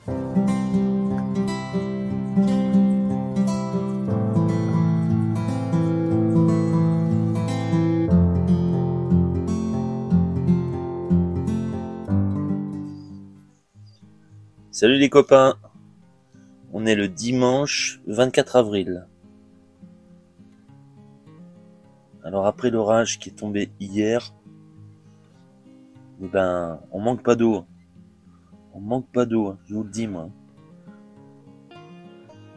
Salut les copains, on est le dimanche 24 avril. Alors après l'orage qui est tombé hier, on manque pas d'eau. On manque pas d'eau, je vous le dis moi.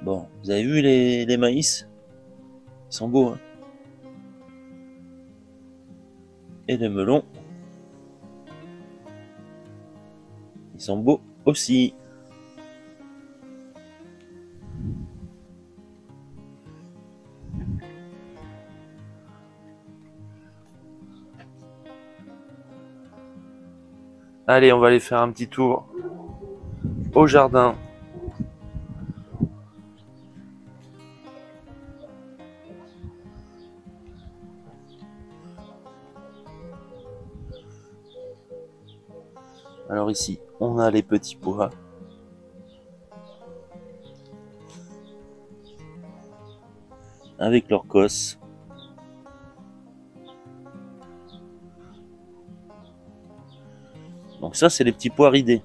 Bon, vous avez vu les maïs? Ils sont beaux, hein. Et les melons, ils sont beaux aussi. Allez, on va aller faire un petit tour au jardin. Alors ici, on a les petits pois. Avec leur cosse. Donc ça, c'est les petits pois ridés.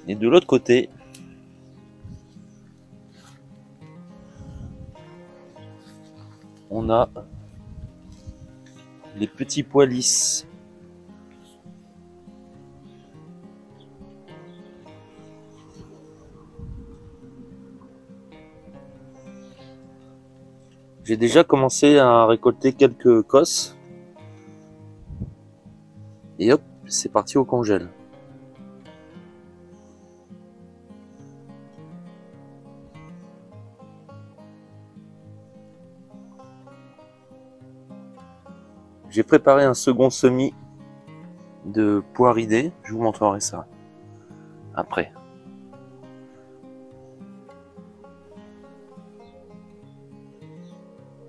Et de l'autre côté, on a les petits pois lisses. J'ai déjà commencé à récolter quelques cosses. Et hop, c'est parti au congèle. J'ai préparé un second semis de pois ridés. Je vous montrerai ça après.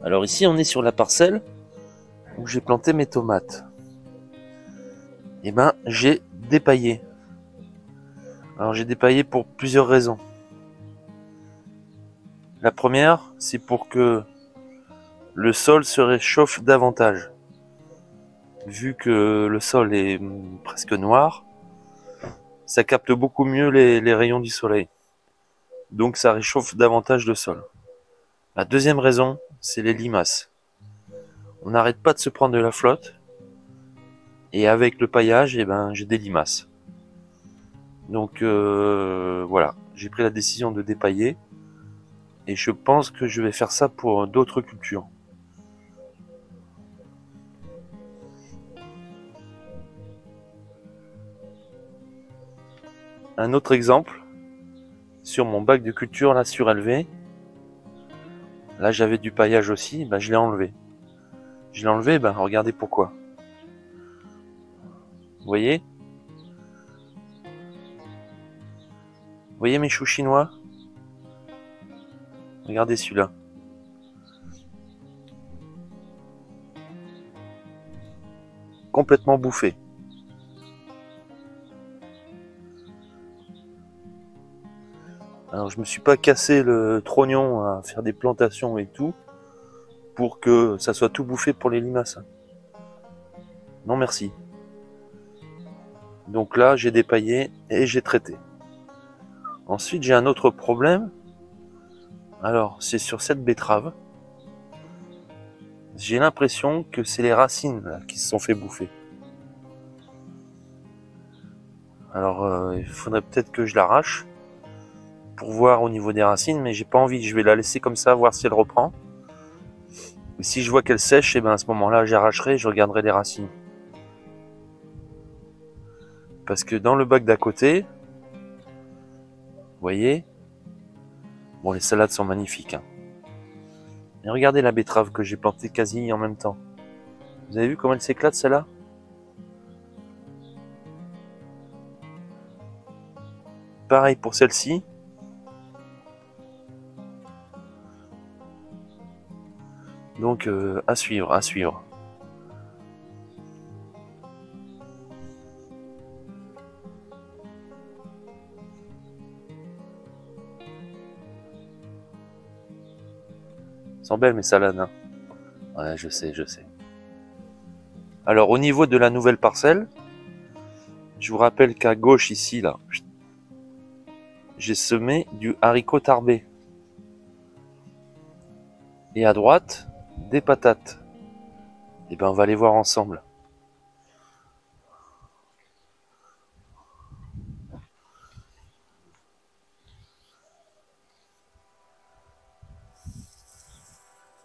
Alors ici, on est sur la parcelle où j'ai planté mes tomates. Et j'ai dépaillé. Alors j'ai dépaillé pour plusieurs raisons. La première, c'est pour que le sol se réchauffe davantage. Vu que le sol est presque noir, ça capte beaucoup mieux les rayons du soleil. Donc ça réchauffe davantage le sol. La deuxième raison, c'est les limaces. On n'arrête pas de se prendre de la flotte. Et avec le paillage, j'ai des limaces. Donc voilà, j'ai pris la décision de dépailler. Et je pense que je vais faire ça pour d'autres cultures. Un autre exemple, sur mon bac de culture là surélevé, là j'avais du paillage aussi, je l'ai enlevé. Je l'ai enlevé, regardez pourquoi. Vous voyez? Vous voyez mes choux chinois? Regardez celui-là. Complètement bouffé. Alors je me suis pas cassé le trognon à faire des plantations et tout pour que ça soit tout bouffé pour les limaces. Non merci. Donc là j'ai dépaillé et j'ai traité. Ensuite j'ai un autre problème. Alors c'est sur cette betterave. J'ai l'impression que c'est les racines là, qui se sont fait bouffer. Alors il faudrait peut-être que je l'arrache pour voir au niveau des racines, mais j'ai pas envie. Je vais la laisser comme ça, voir si elle reprend. Et si je vois qu'elle sèche, à ce moment-là j'arracherai et je regarderai les racines. Parce que dans le bac d'à côté, vous voyez, bon les salades sont magnifiques. Et regardez la betterave que j'ai plantée quasi en même temps. Vous avez vu comment elle s'éclate celle-là? Pareil pour celle-ci. Donc à suivre, à suivre. Elles sont belles mes salades, hein. Ouais, je sais, je sais. Alors au niveau de la nouvelle parcelle, je vous rappelle qu'à gauche ici, là, j'ai semé du haricot tarbé. Et à droite, des patates. Et ben on va les voir ensemble.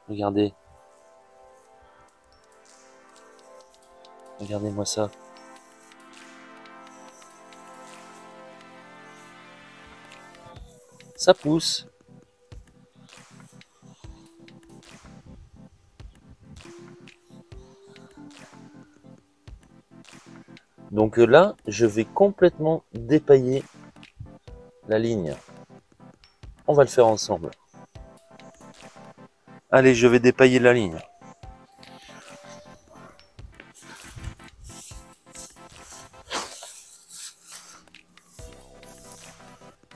Regardez. Regardez-moi ça. Ça pousse. Donc là, je vais complètement dépailler la ligne. On va le faire ensemble. Allez, je vais dépailler la ligne.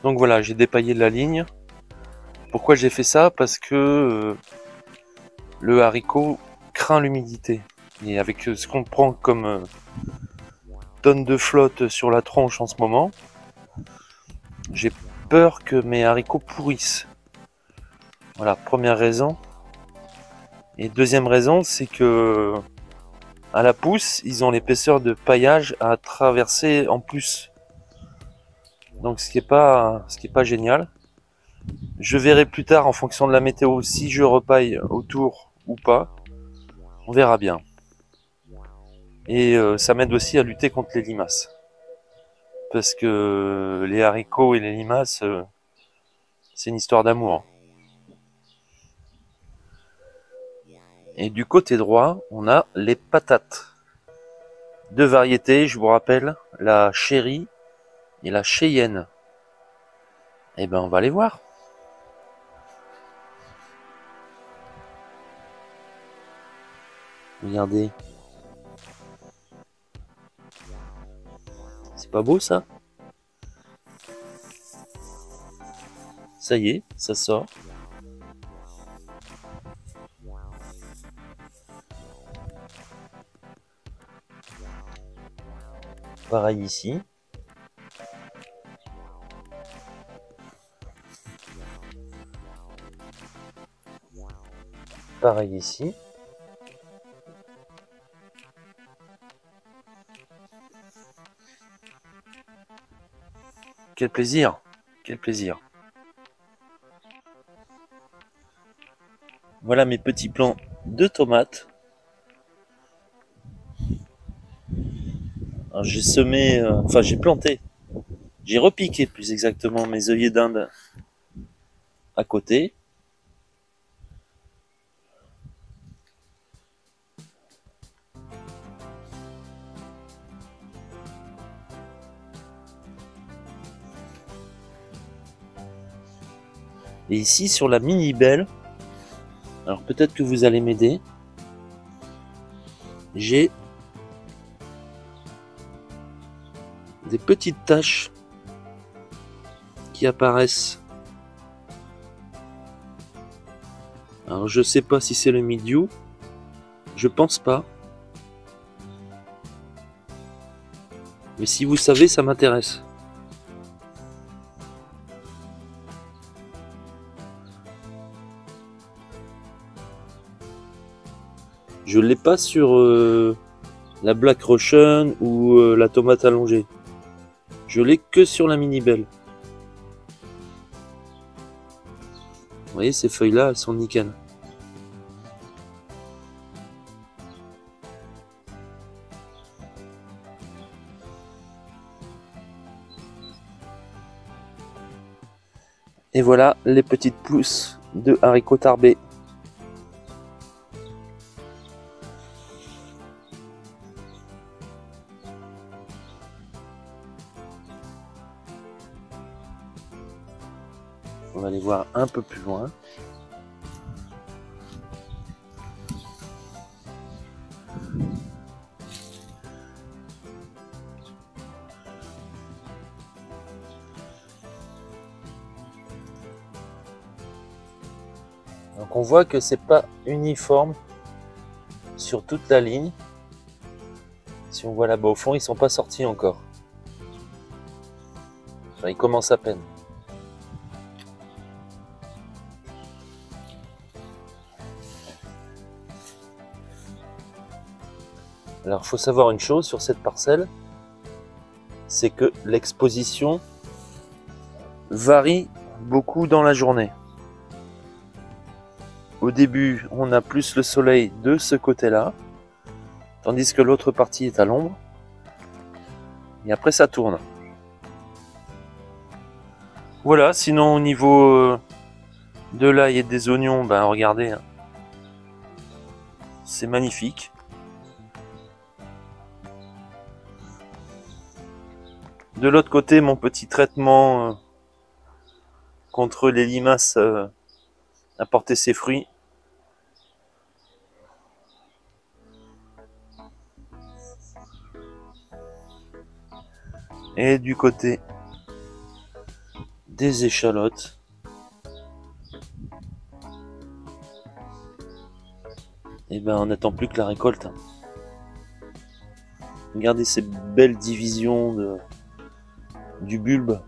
Donc voilà, j'ai dépaillé la ligne. Pourquoi j'ai fait ça? Parce que le haricot craint l'humidité. Et avec ce qu'on prend comme tonne de flotte sur la tronche en ce moment, j'ai peur que mes haricots pourrissent. Voilà, première raison. Et deuxième raison, c'est que à la pousse, ils ont l'épaisseur de paillage à traverser en plus. Donc ce qui est pas génial. Je verrai plus tard en fonction de la météo si je repaille autour ou pas. On verra bien. Et ça m'aide aussi à lutter contre les limaces. Parce que les haricots et les limaces, c'est une histoire d'amour. Et du côté droit, on a les patates. Deux variétés, je vous rappelle, la chérie et la cheyenne. Eh ben, on va les voir. Regardez. C'est pas beau ça? Ça y est, ça sort. Pareil ici. Pareil ici. Quel plaisir! Quel plaisir! Voilà mes petits plants de tomates. Alors, j'ai semé, enfin j'ai planté, j'ai repiqué plus exactement mes œillets d'Inde à côté. Et ici sur la mini belle, alors peut-être que vous allez m'aider, j'ai des petites taches qui apparaissent. Alors je sais pas si c'est le mildiou, je pense pas. Mais si vous savez, ça m'intéresse. Je l'ai pas sur la Black Russian ou la tomate allongée. Je l'ai que sur la mini belle. Vous voyez, ces feuilles-là, elles sont nickel. Et voilà les petites pousses de haricots tarbés. On va les voir un peu plus loin. Donc on voit que c'est pas uniforme sur toute la ligne. Si on voit là-bas au fond, ils sont pas sortis encore. Enfin, ils commencent à peine. Alors il faut savoir une chose sur cette parcelle, c'est que l'exposition varie beaucoup dans la journée. Au début, on a plus le soleil de ce côté-là, tandis que l'autre partie est à l'ombre. Et après, ça tourne. Voilà, sinon au niveau de l'ail et des oignons, ben regardez, hein, c'est magnifique. De l'autre côté, mon petit traitement contre les limaces a porté ses fruits. Et du côté des échalotes, et ben on n'attend plus que la récolte. Regardez ces belles divisions du bulbe.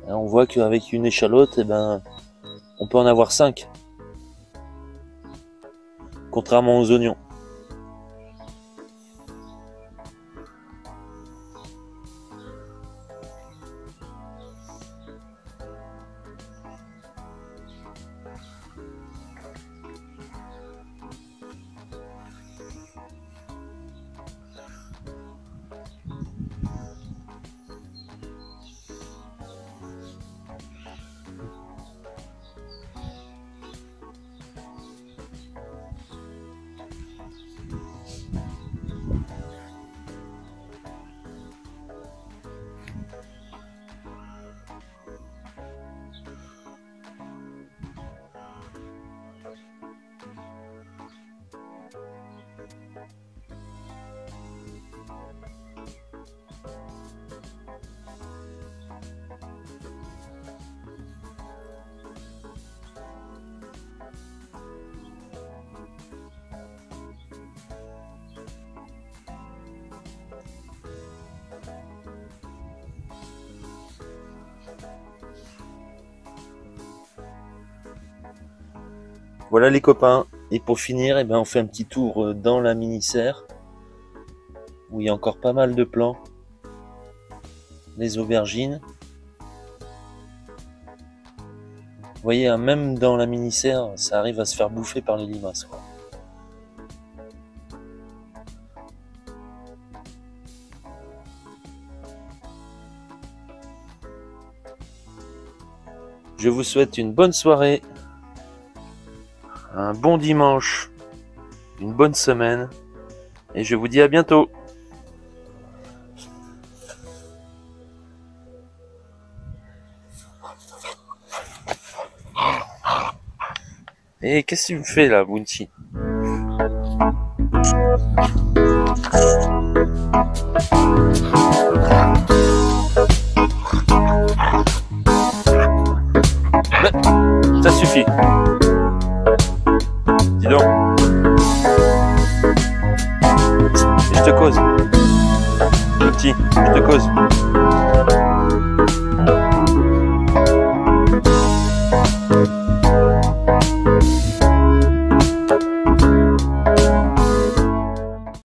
Et on voit qu'avec une échalote, et ben on peut en avoir 5. Contrairement aux oignons. Voilà les copains, et pour finir, eh ben, on fait un petit tour dans la mini-serre, où il y a encore pas mal de plants, les aubergines. Vous voyez, hein, même dans la mini-serre, ça arrive à se faire bouffer par les limaces, quoi. Je vous souhaite une bonne soirée, un bon dimanche, une bonne semaine, et je vous dis à bientôt. Et qu'est-ce que tu me fais là, Bounty? Ça suffit. Dis donc. Je te cause. Petit, je te cause.